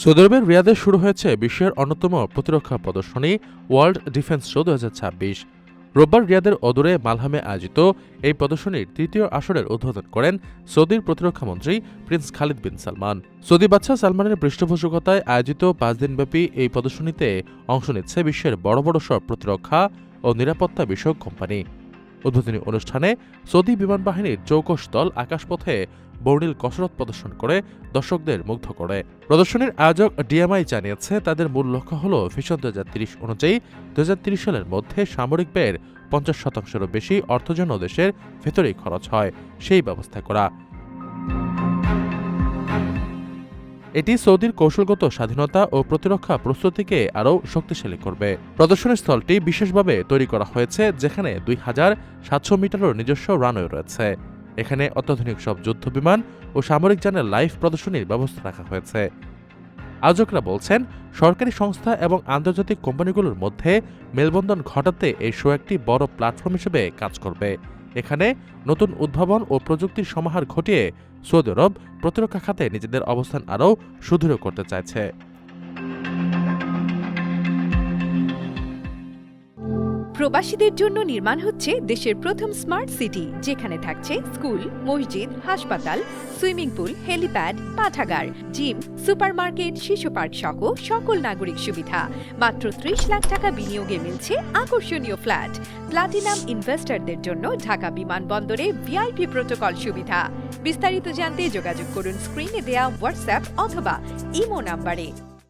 Saudi আরবের রিয়াদে শুরু হয়েছে বিশ্বের অন্যতম প্রতিরক্ষা প্রদর্শনী ওয়ার্ল্ড ডিফেন্স শো 2026। রোববার রিয়াদের অদূরে মালহামে আয়োজিত এই প্রদর্শনীর তৃতীয় আসরের উদ্বোধন করেন সৌদির প্রতিরক্ষামন্ত্রী প্রিন্স খালিদ বিন সালমান। সৌদি বাদশা সালমানের পৃষ্ঠপোষকতায় আয়োজিত 5 দিনব্যাপী এই প্রদর্শনীতে অংশ নিচ্ছে বিশ্বের বড় বড় সব প্রতিরক্ষা ও নিরাপত্তা বিষয়ক কোম্পানি। উদ্বোধনী অনুষ্ঠানে সৌদি বিমান বাহিনীর চৌকস দল আকাশপথে বর্ণিল কসরত প্রদর্শন করে দর্শকদের মুগ্ধ করে। প্রদর্শনীর আয়োজক ডিএমআই জানিয়েছে, তাদের মূল লক্ষ্য হল ভিশন 2030 অনুযায়ী 2030 সালের মধ্যে সামরিক ব্যয়ের 50%-এরও বেশি অর্থ যেন দেশের ভেতরেই খরচ হয় সেই ব্যবস্থা করা। এটি সৌদির কৌশলগত স্বাধীনতা ও প্রতিরক্ষা প্রস্তুতিকে আরও শক্তিশালী করবে। প্রদর্শনী স্থলটি বিশেষভাবে তৈরি করা হয়েছে, যেখানে 2700 মিটারের নিজস্ব রানওয়ে রয়েছে। এখানে অত্যাধুনিক সব যুদ্ধবিমান ও সামরিক যানের লাইভ প্রদর্শনীর ব্যবস্থা রাখা হয়েছে। আয়োজকরা বলছেন, সরকারি সংস্থা এবং আন্তর্জাতিক কোম্পানিগুলোর মধ্যে মেলবন্ধন ঘটাতে এই শো একটি বড় প্ল্যাটফর্ম হিসেবে কাজ করবে। এখানে নতুন উদ্ভাবন ও প্রযুক্তির সমাহার ঘটিয়ে সৌদি আরব প্রতিরক্ষা খাতে নিজেদের অবস্থান আরও সুদৃঢ় করতে চাইছে। প্রবাসীদের জন্য নির্মাণ হচ্ছে দেশের প্রথম স্মার্ট সিটি, যেখানে থাকছে স্কুল, মসজিদ, হাসপাতাল, সুইমিং পুল, হেলিপ্যাড, পাঠাগার, জিম, সুপারমার্কেট, শিশু পার্ক সহ সকল নাগরিক সুবিধা। মাত্র 30 লাখ টাকা বিনিয়োগে মিলছে আকর্ষণীয় ফ্ল্যাট। প্লাটিনাম ইনভেস্টরদের জন্য ঢাকা বিমানবন্দরে ভিআইপি প্রোটোকল সুবিধা। বিস্তারিত জানতে যোগাযোগ করুন স্ক্রিনে দেয়া হোয়াটসঅ্যাপ অথবা ইমো নাম্বারে।